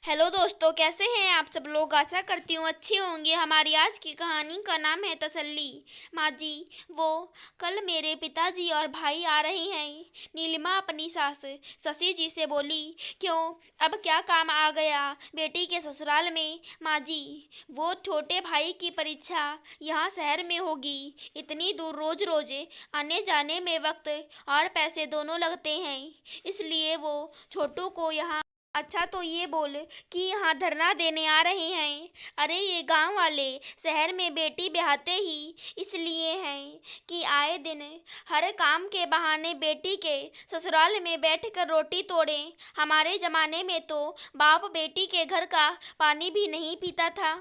Hello दोस्तों, कैसे हैं आप सब लोग। आशा करती हूँ अच्छे होंगे। हमारी आज की कहानी का नाम है तसल्ली। माँ जी, वो कल मेरे पिताजी और भाई आ रहे हैं। नीलिमा अपनी सास शशि जी से बोली। क्यों, अब क्या काम आ गया बेटी के ससुराल में। माँ जी, वो छोटे भाई की परीक्षा यहाँ शहर में होगी। इतनी दूर रोज रोज आने जाने में वक्त और पैसे दोनों लगते हैं, इसलिए वो छोटू को यहाँ। अच्छा, तो ये बोल कि यहाँ धरना देने आ रहे हैं। अरे, ये गांव वाले शहर में बेटी ब्याहते ही इसलिए हैं कि आए दिन हर काम के बहाने बेटी के ससुराल में बैठकर रोटी तोड़ें। हमारे जमाने में तो बाप बेटी के घर का पानी भी नहीं पीता था,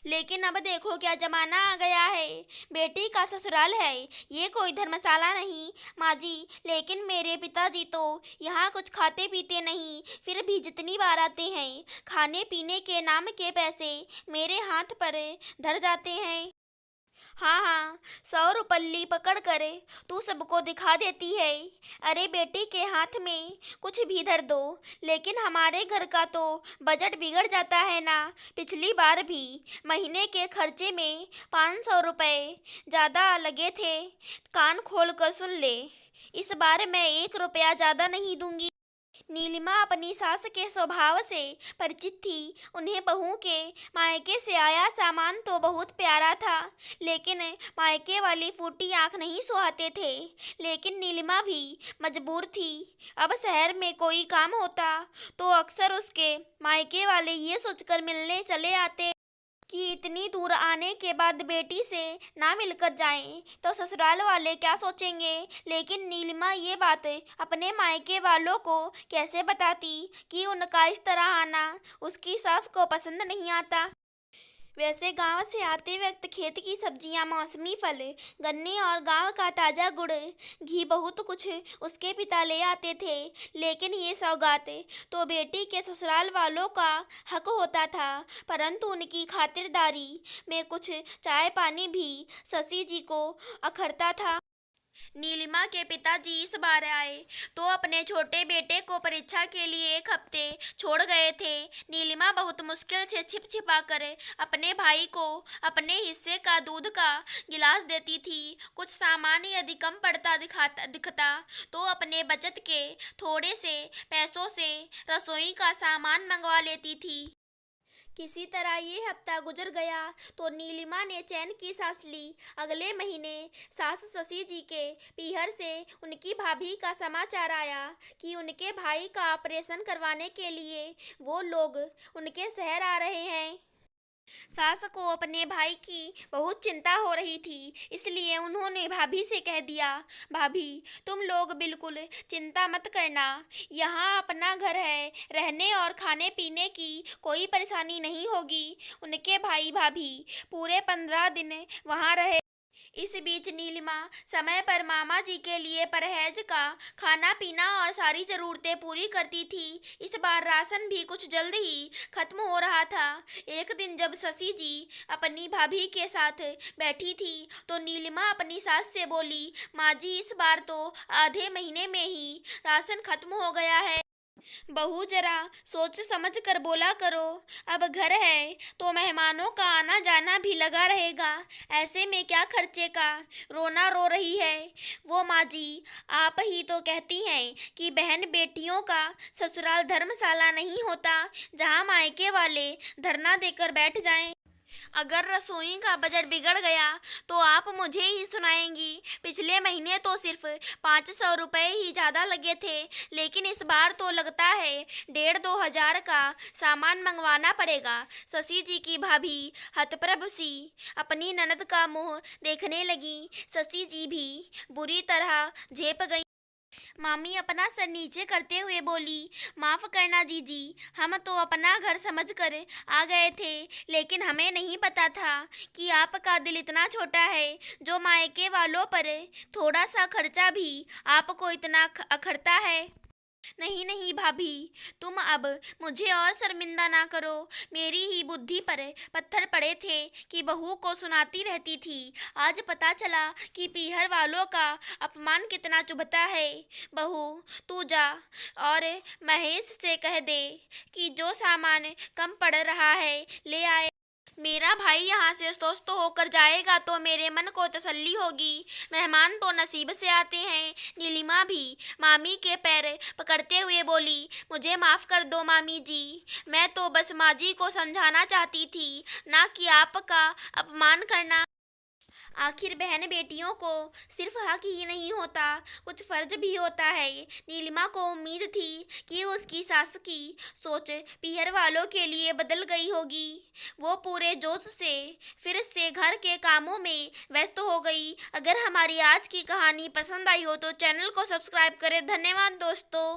लेकिन अब देखो क्या जमाना आ गया है। बेटी का ससुराल है, ये कोई धर्मशाला नहीं। माँ जी, लेकिन मेरे पिताजी तो यहाँ कुछ खाते पीते नहीं, फिर भी जितनी बार आते हैं खाने पीने के नाम के पैसे मेरे हाथ पर धर जाते हैं। हाँ हाँ, 100 रुपल्ली पकड़ कर तू सबको दिखा देती है। अरे, बेटी के हाथ में कुछ भी धर दो, लेकिन हमारे घर का तो बजट बिगड़ जाता है ना। पिछली बार भी महीने के खर्चे में 500 रुपये ज़्यादा लगे थे। कान खोल कर सुन ले, इस बार मैं 1 रुपया ज़्यादा नहीं दूंगी। नीलिमा अपनी सास के स्वभाव से परिचित थी। उन्हें बहू के मायके से आया सामान तो बहुत प्यारा था, लेकिन मायके वाली फूटी आंख नहीं सुहाते थे। लेकिन नीलिमा भी मजबूर थी। अब शहर में कोई काम होता तो अक्सर उसके मायके वाले ये सोचकर मिलने चले आते कि इतनी दूर आने के बाद बेटी से ना मिलकर जाएं तो ससुराल वाले क्या सोचेंगे। लेकिन नीलिमा ये बात अपने मायके वालों को कैसे बताती कि उनका इस तरह आना उसकी सास को पसंद नहीं आता। वैसे गांव से आते वक्त खेत की सब्जियां, मौसमी फल, गन्ने और गांव का ताज़ा गुड़, घी, बहुत कुछ उसके पिता ले आते थे। लेकिन ये सौगात तो बेटी के ससुराल वालों का हक होता था, परंतु उनकी खातिरदारी में कुछ चाय पानी भी शशि जी को अखरता था। नीलिमा के पिताजी इस बार आए तो अपने छोटे बेटे को परीक्षा के लिए 1 हफ्ते छोड़ गए थे। नीलिमा बहुत मुश्किल से छिप छिपा कर अपने भाई को अपने हिस्से का दूध का गिलास देती थी। कुछ सामान यदि कम पड़ता दिखता तो अपने बचत के थोड़े से पैसों से रसोई का सामान मंगवा लेती थी। किसी तरह ये हफ्ता गुजर गया तो नीलिमा ने चैन की सांस ली। अगले महीने सास शशि जी के पीहर से उनकी भाभी का समाचार आया कि उनके भाई का ऑपरेशन करवाने के लिए वो लोग उनके शहर आ रहे हैं। सास को अपने भाई की बहुत चिंता हो रही थी, इसलिए उन्होंने भाभी से कह दिया, भाभी, तुम लोग बिल्कुल चिंता मत करना। यहाँ अपना घर है, रहने और खाने पीने की कोई परेशानी नहीं होगी। उनके भाई भाभी पूरे 15 दिन वहाँ रहे। इस बीच नीलिमा समय पर मामा जी के लिए परहेज का खाना पीना और सारी जरूरतें पूरी करती थी। इस बार राशन भी कुछ जल्द ही खत्म हो रहा था। एक दिन जब शशि जी अपनी भाभी के साथ बैठी थी तो नीलिमा अपनी सास से बोली, माँ जी, इस बार तो आधे महीने में ही राशन खत्म हो गया है। बहू, जरा सोच समझ कर बोला करो। अब घर है तो मेहमानों का आना जाना भी लगा रहेगा, ऐसे में क्या खर्चे का रोना रो रही है। वो माँ जी, आप ही तो कहती हैं कि बहन बेटियों का ससुराल धर्मशाला नहीं होता जहाँ मायके वाले धरना देकर बैठ जाएं। अगर रसोई का बजट बिगड़ गया तो आप मुझे ही सुनाएंगी। पिछले महीने तो सिर्फ 500 रुपये ही ज़्यादा लगे थे, लेकिन इस बार तो लगता है 1,500-2,000 का सामान मंगवाना पड़ेगा। शशि जी की भाभी हतप्रभ सी अपनी ननद का मुंह देखने लगी। शशि जी भी बुरी तरह झेप गई। मामी अपना सर नीचे करते हुए बोली, माफ़ करना जीजी, हम तो अपना घर समझकर आ गए थे, लेकिन हमें नहीं पता था कि आपका दिल इतना छोटा है जो मायके वालों पर थोड़ा सा खर्चा भी आपको इतना अखरता है। नहीं नहीं भाभी, तुम अब मुझे और शर्मिंदा ना करो। मेरी ही बुद्धि पर पत्थर पड़े थे कि बहू को सुनाती रहती थी। आज पता चला कि पीहर वालों का अपमान कितना चुभता है। बहू, तू जा और महेश से कह दे कि जो सामान कम पड़ रहा है ले आए। मेरा भाई यहाँ से स्वस्थ होकर जाएगा तो मेरे मन को तसल्ली होगी। मेहमान तो नसीब से आते हैं। नीलिमा भी मामी के पैर पकड़ते हुए बोली, मुझे माफ़ कर दो मामी जी। मैं तो बस माँ जी को समझाना चाहती थी, ना कि आपका अपमान करना। आखिर बहन बेटियों को सिर्फ हक ही नहीं होता, कुछ फर्ज भी होता है। नीलिमा को उम्मीद थी कि उसकी सास की सोच पीहर वालों के लिए बदल गई होगी। वो पूरे जोश से फिर से घर के कामों में व्यस्त हो गई। अगर हमारी आज की कहानी पसंद आई हो तो चैनल को सब्सक्राइब करें। धन्यवाद दोस्तों।